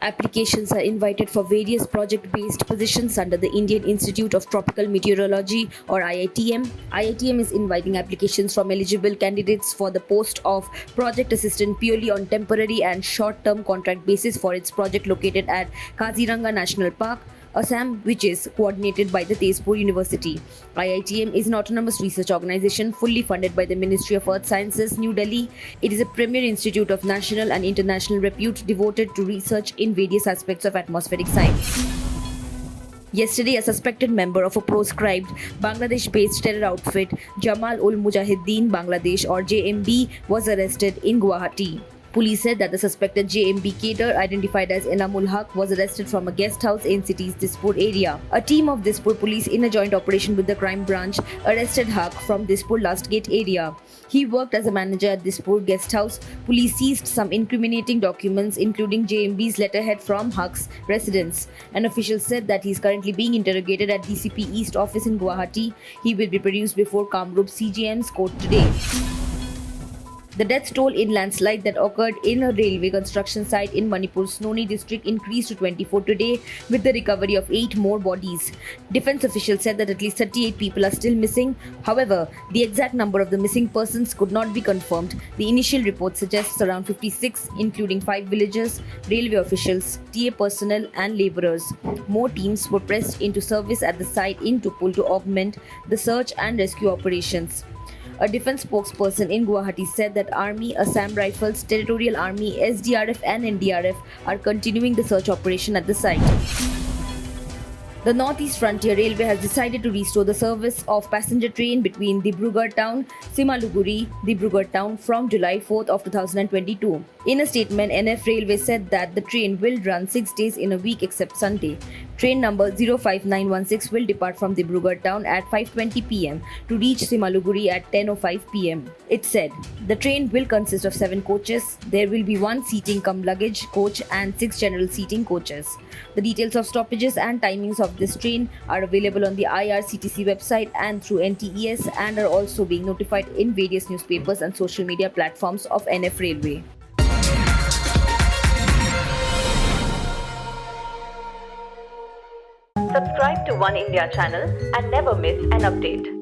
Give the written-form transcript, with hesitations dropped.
Applications are invited for various project-based positions under the Indian Institute of Tropical Meteorology or IITM. IITM is inviting applications from eligible candidates for the post of project assistant purely on temporary and short-term contract basis for its project located at Kaziranga National Park, Assam, which is coordinated by the Tezpur University. IITM is an autonomous research organization fully funded by the Ministry of Earth Sciences, New Delhi. It is a premier institute of national and international repute devoted to research in various aspects of atmospheric science. Yesterday, a suspected member of a proscribed Bangladesh-based terror outfit, Jamal ul Mujahideen Bangladesh or JMB, was arrested in Guwahati. Police said that the suspected JMB cadre, identified as Enamul Haq, was arrested from a guest house in city's Dispur area. A team of Dispur police, in a joint operation with the crime branch, arrested Haq from Dispur Last Gate area. He worked as a manager at Dispur guest house. Police seized some incriminating documents, including JMB's letterhead from Haq's residence. An official said that he is currently being interrogated at DCP East office in Guwahati. He will be produced before Kamrup CJM's court today. The death toll in landslide that occurred in a railway construction site in Manipur's Noni district increased to 24 today, with the recovery of 8 more bodies. Defense officials said that at least 38 people are still missing. However, the exact number of the missing persons could not be confirmed. The initial report suggests around 56, including 5 villagers, railway officials, TA personnel and labourers. More teams were pressed into service at the site in Tupul to augment the search and rescue operations. A defense spokesperson in Guwahati said that Army, Assam Rifles, Territorial Army, SDRF and NDRF are continuing the search operation at the site. The Northeast Frontier Railway has decided to restore the service of passenger train between Dibrugarh town, Simaluguri, Dibrugarh town from July 4th of 2022. In a statement, NF Railway said that the train will run 6 days in a week except Sunday. Train number 05916 will depart from Dibrugarh town at 5:20 pm to reach Simaluguri at 10:05 pm. It said, the train will consist of 7 coaches. There will be 1 seating cum luggage coach and 6 general seating coaches. The details of stoppages and timings of this train are available on the IRCTC website and through NTES, and are also being notified in various newspapers and social media platforms of NF Railway. Subscribe to One India channel and never miss an update.